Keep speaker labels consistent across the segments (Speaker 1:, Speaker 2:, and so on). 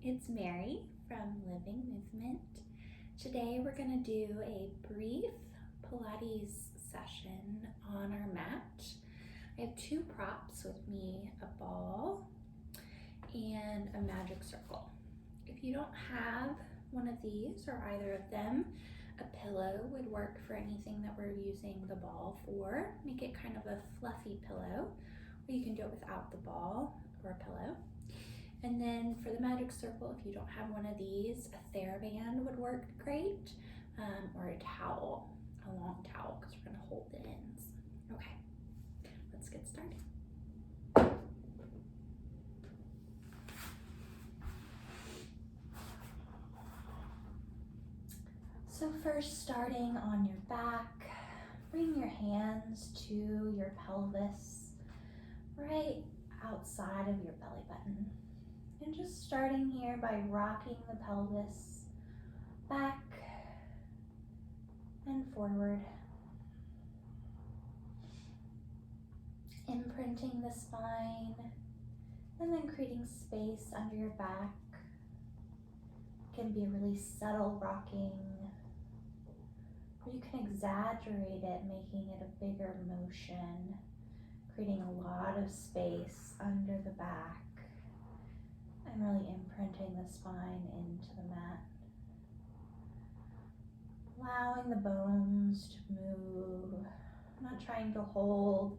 Speaker 1: it's Mary from Living Movement. Today we're going to do a brief Pilates session on our mat. I have two props with me, a ball and a magic circle. If you don't have one of these or either of them, a pillow would work for anything that we're using the ball for. Make it kind of a fluffy pillow, or you can do it without the ball or a pillow. And then for the magic circle, if you don't have one of these, a TheraBand would work great, or a towel, a long towel, because we're going to hold the ends. Okay, let's get started. So first, starting on your back, bring your hands to your pelvis, right outside of your belly button. And just starting here by rocking the pelvis back and forward, imprinting the spine, and then creating space under your back. It can be a really subtle rocking, or you can exaggerate it, making it a bigger motion, creating a lot of space under the back, and really imprinting the spine into the mat. Allowing the bones to move, not trying to hold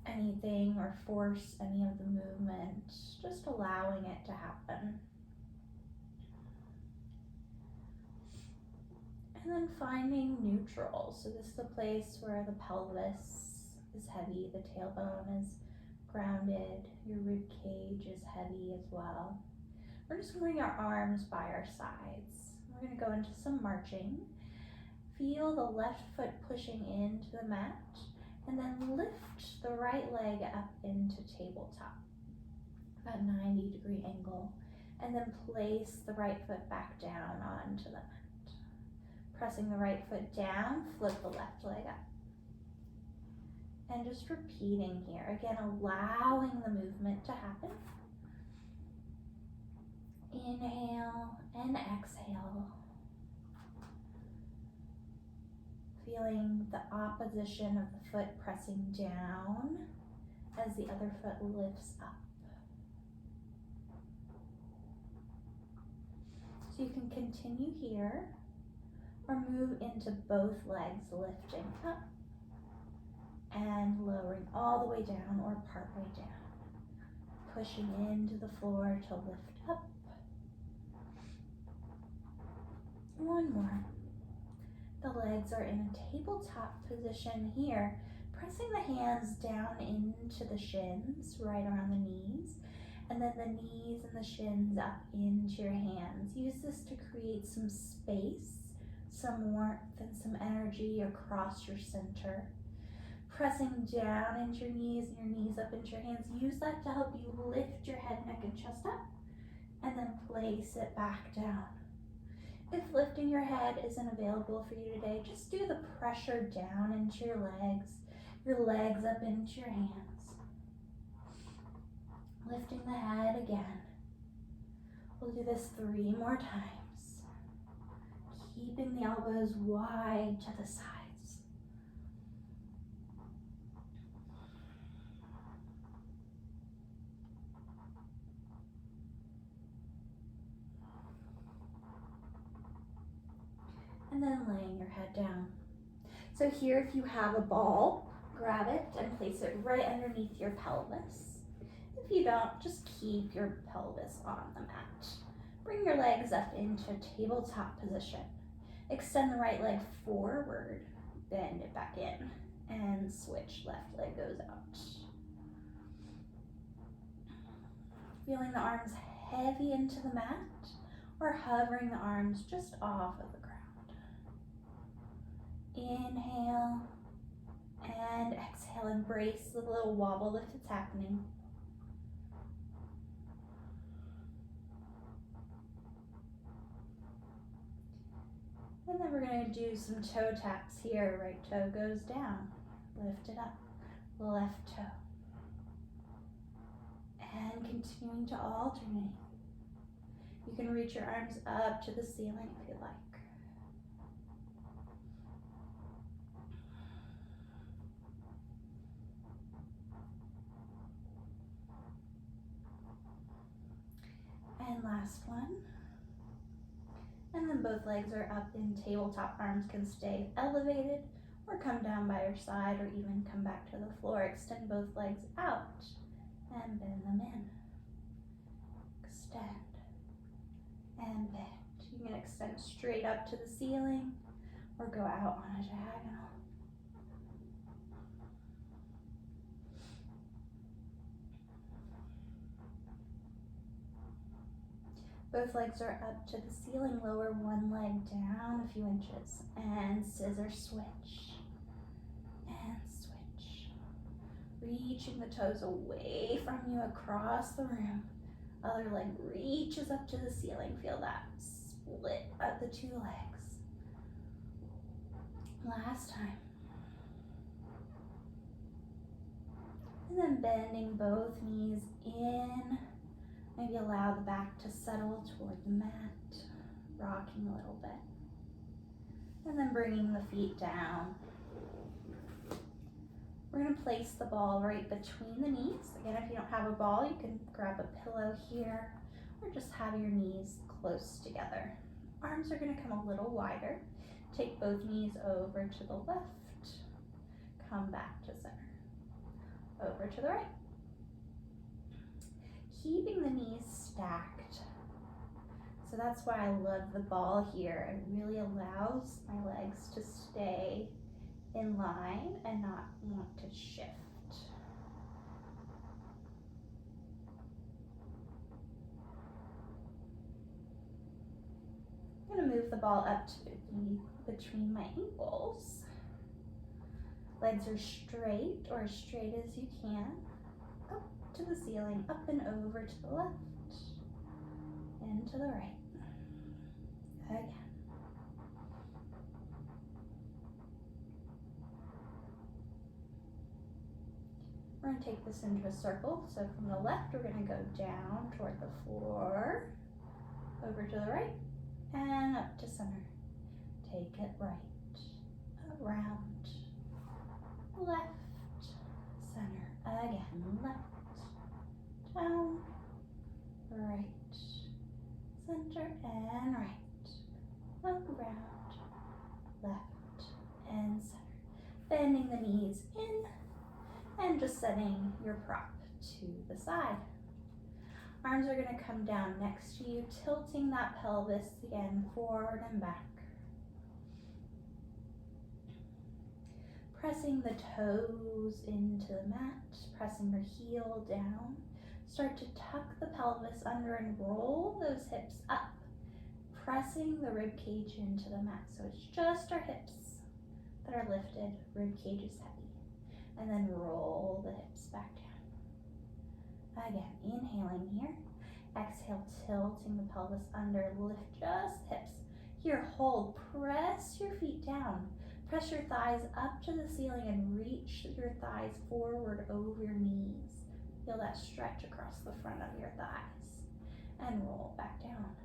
Speaker 1: anything or force any of the movement, just allowing it to happen. And then finding neutral. So this is the place where the pelvis is heavy, the tailbone is grounded, your rib cage is heavy as well. We're just going to bring our arms by our sides. We're going to go into some marching. Feel the left foot pushing into the mat, and then lift the right leg up into tabletop, about 90-degree angle, and then place the right foot back down onto the mat. Pressing the right foot down, flip the left leg up. And just repeating here, again, allowing the movement to happen. Inhale and exhale. Feeling the opposition of the foot pressing down as the other foot lifts up. So you can continue here or move into both legs lifting up and lowering all the way down or part way down. Pushing into the floor to lift up. One more. The legs are in a tabletop position here, pressing the hands down into the shins, right around the knees, and then the knees and the shins up into your hands. Use this to create some space, some warmth, and some energy across your center. Pressing down into your knees and your knees up into your hands. Use that to help you lift your head, neck, and chest up, and then place it back down. If lifting your head isn't available for you today, just do the pressure down into your legs up into your hands. Lifting the head again. We'll do this 3 more times. Keeping the elbows wide to the sides. And then laying your head down. So here, if you have a ball, grab it and place it right underneath your pelvis. If you don't, just keep your pelvis on the mat. Bring your legs up into tabletop position. Extend the right leg forward, bend it back in, and switch. Left leg goes out. Feeling the arms heavy into the mat, or hovering the arms just off of the ground. Inhale and exhale. Embrace the little wobble if it's happening. And then we're going to do some toe taps here. Right toe goes down. Lift it up. Left toe. And continuing to alternate. reach your arms up to the ceiling if you like. And last one. And then both legs are up in tabletop. Arms can stay elevated or come down by your side or even come back to the floor. Extend both legs out and bend them in. Extend and bend. You can extend straight up to the ceiling or go out on a diagonal. Both legs are up to the ceiling. Lower one leg down a few inches and scissor switch and switch. Reaching the toes away from you across the room. Other leg reaches up to the ceiling. Feel that split of the two legs. Last time. And then bending both knees in. Maybe allow the back to settle toward the mat, rocking a little bit. And then bringing the feet down. We're going to place the ball right between the knees. Again, if you don't have a ball, you can grab a pillow here or just have your knees close together. Arms are going to come a little wider. Take both knees over to the left. Come back to center. Over to the right. Keeping the knees stacked. So that's why I love the ball here. It really allows my legs to stay in line and not want to shift. I'm going to move the ball up to be between my ankles. Legs are straight or as straight as you can. Up to the ceiling, up and over to the left, and to the right. Again. We're going to take this into a circle. So from the left, we're going to go down toward the floor, over to the right, and up to center. Take it right, around, left, center. Again, left, down, right, center, and right, around, left, and center. Bending the knees in and just setting your prop to the side. Arms are going to come down next to you, tilting that pelvis again forward and back. Pressing the toes into the mat, pressing your heel down. Start to tuck the pelvis under and roll those hips up, pressing the rib cage into the mat. So it's just our hips that are lifted, rib cage is heavy. And then roll the hips back down. Again, inhaling here. Exhale, tilting the pelvis under, lift just hips. Here, hold, press your feet down. Press your thighs up to the ceiling and reach your thighs forward over your knees. Feel that stretch across the front of your thighs. And roll back down.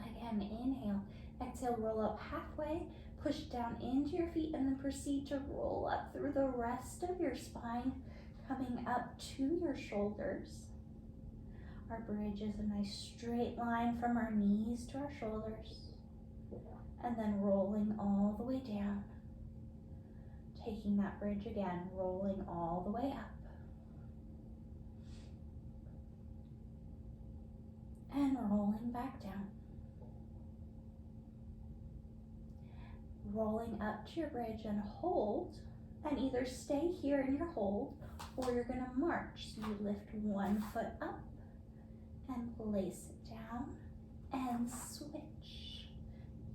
Speaker 1: Again, inhale. Exhale, roll up halfway. Push down into your feet and then proceed to roll up through the rest of your spine, coming up to your shoulders. Our bridge is a nice straight line from our knees to our shoulders. And then rolling all the way down. Taking that bridge again, rolling all the way up. And rolling back down. Rolling up to your bridge and hold, and either stay here in your hold or you're going to march. So you lift one foot up and place it down and switch,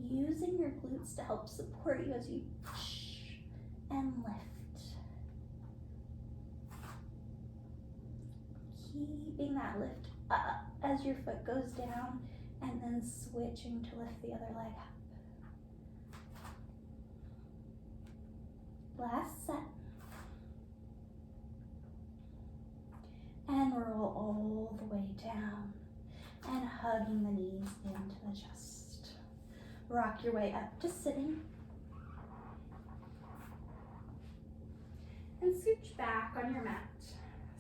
Speaker 1: using your glutes to help support you as you push and lift. Keeping that lift up as your foot goes down and then switching to lift the other leg up. Last set. And roll all the way down. And hug hugging the knees into the chest. Rock your way up to sitting. And scooch back on your mat,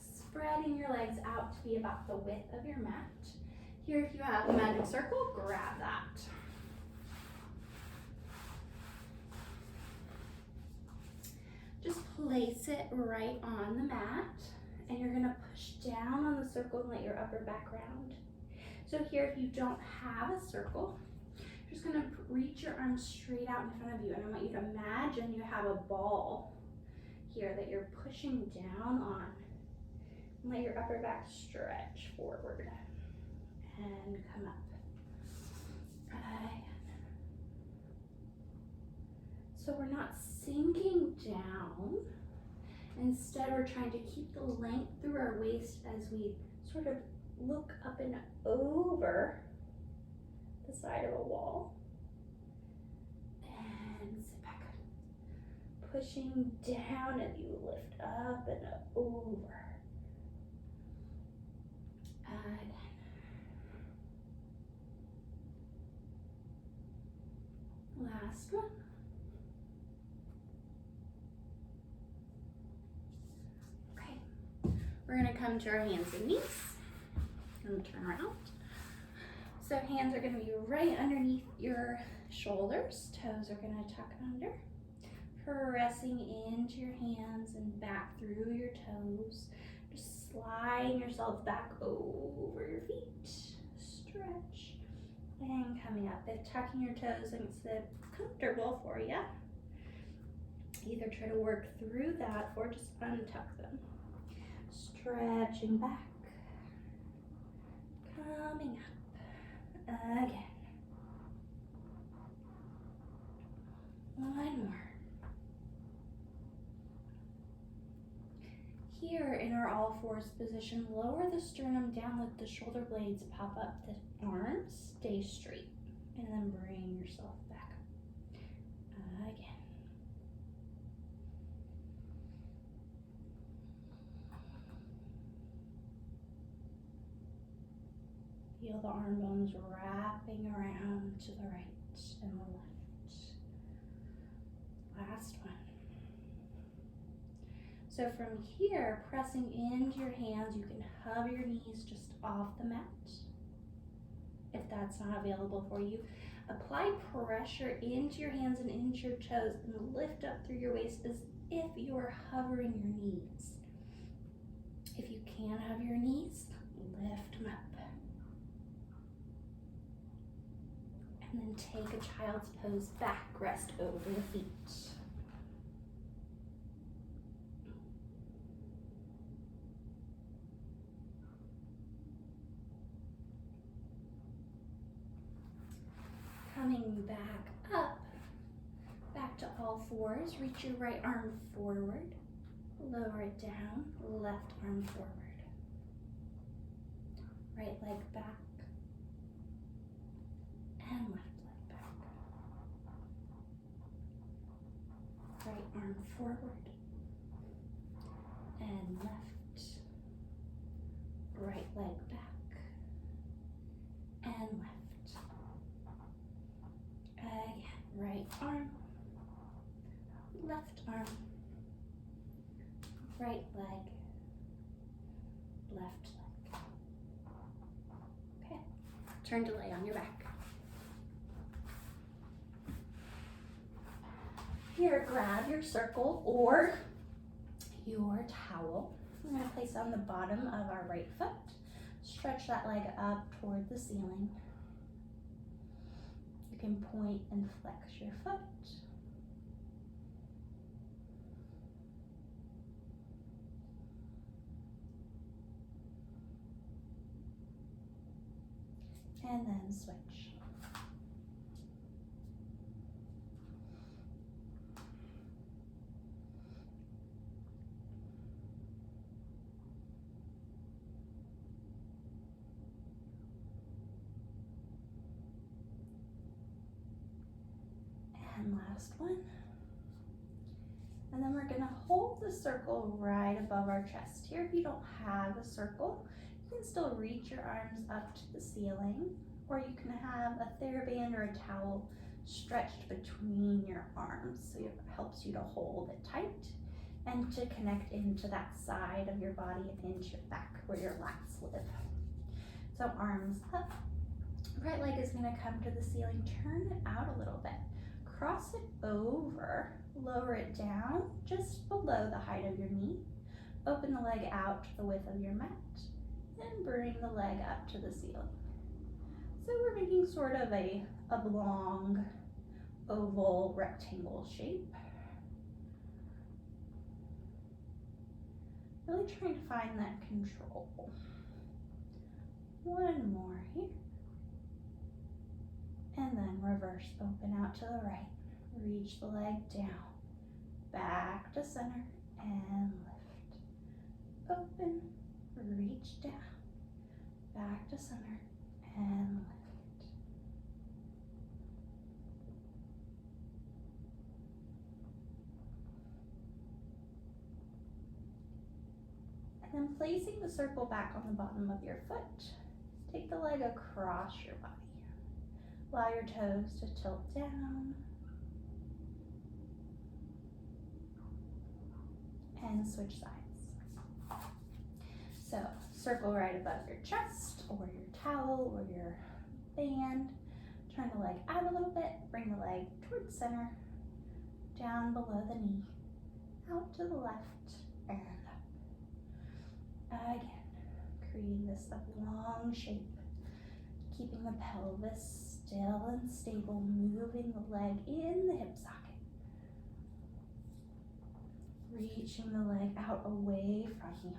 Speaker 1: spreading your legs out to be about the width of your mat. Here, if you have a magic circle, grab that. Just place it right on the mat, and you're gonna push down on the circle and let your upper back round. So here, if you don't have a circle, you're just gonna reach your arms straight out in front of you, and I want you to imagine you have a ball here that you're pushing down on. And let your upper back stretch forward and come up. So we're not sinking down. Instead, we're trying to keep the length through our waist as we sort of look up and over the side of a wall. And sit back up. Pushing down as you lift up and over. Again. Last one. Okay. We're going to come to our hands and knees. And turn around. So hands are going to be right underneath your shoulders. Toes are going to tuck under. Pressing into your hands and back through your toes. Just sliding yourself back over your feet. Stretch. And coming up. If tucking your toes makes it comfortable for you, either try to work through that or just untuck them. Stretching back. Coming up. Again. One more. Here in our all fours position, lower the sternum down, let the shoulder blades pop up, the arms stay straight, and then bring yourself back up. Again. Feel the arm bones wrapping around to the right and the left. Last one. So from here, pressing into your hands, you can hover your knees just off the mat. If that's not available for you, apply pressure into your hands and into your toes and lift up through your waist as if you are hovering your knees. If you can hover your knees, lift them up. And then take a child's pose, back rest over the feet. Coming back up, back to all fours, reach your right arm forward, lower it down, left arm forward. Right leg back, and left leg back. Right arm forward, and left. Right leg back, and left. Again, right arm, left arm, right leg, left leg. Okay, turn to lay on your back. Here, grab your circle or your towel. We're going to place on the bottom of our right foot. Stretch that leg up toward the ceiling. You can point and flex your foot. And then switch. And last one. And then we're going to hold the circle right above our chest. Here, if you don't have a circle, You can still reach your arms up to the ceiling, or you can have a TheraBand or a towel stretched between your arms, so it helps you to hold it tight and to connect into that side of your body and into your back where your lats live. So arms up, right leg is gonna come to the ceiling, turn it out a little bit, cross it over, lower it down just below the height of your knee, open the leg out to the width of your mat, and bring the leg up to the ceiling. So we're making sort of a oblong, oval, rectangle shape. Really trying to find that control. One more here. And then reverse, open out to the right. Reach the leg down, back to center, and lift. Open, reach down, back to center, and lift. And then placing the circle back on the bottom of your foot, take the leg across your body. Allow your toes to tilt down. And switch sides. So circle right above your chest or your towel or your band. Turn the leg out a little bit, bring the leg towards center, down below the knee, out to the left and up. Again, creating this oblong shape, keeping the pelvis still and stable, moving the leg in the hip socket. Reaching the leg out away from you.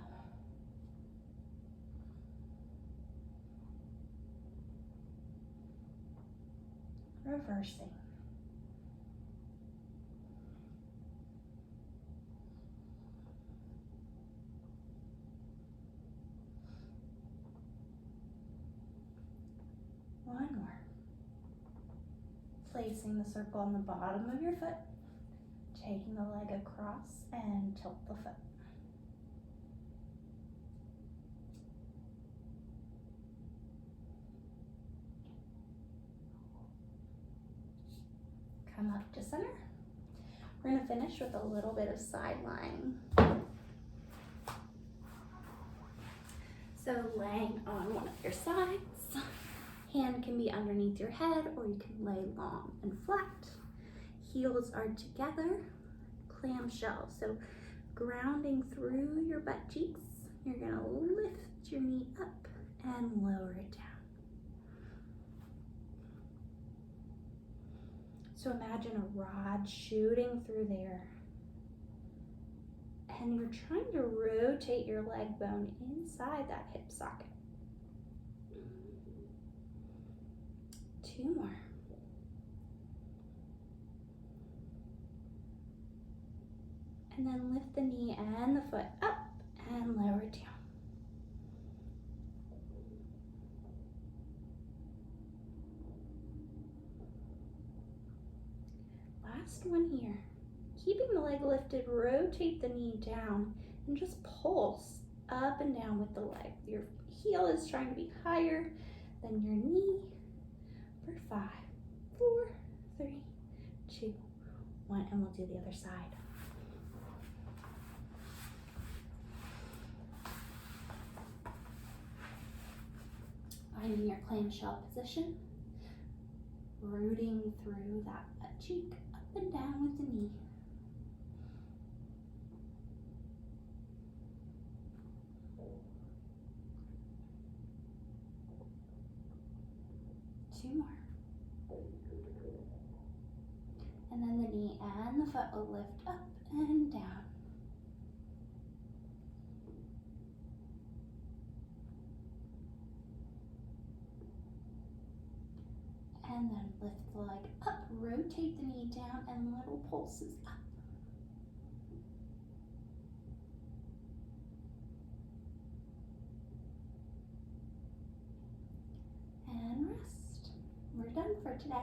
Speaker 1: Reversing. One more. Placing the circle on the bottom of your foot, taking the leg across and tilt the foot. Come up to center. We're going to finish with a little bit of side lying. So laying on one of your sides, hand can be underneath your head or you can lay long and flat. Heels are together, clamshell. So grounding through your butt cheeks, you're going to lift your knee up and lower it down. So imagine a rod shooting through there. And you're trying to rotate your leg bone inside that hip socket. 2 more. And then lift the knee and the foot up and lower it down. Last one here. Keeping the leg lifted, rotate the knee down and just pulse up and down with the leg. Your heel is trying to be higher than your knee for 5, 4, 3, 2, 1, and we'll do the other side. Finding your clamshell position, rooting through that butt cheek, up and down with the knee. Two more. And then the knee and the foot will lift up and down. And then lift the leg up, rotate the knee down, and little pulses up. And rest. We're done for today.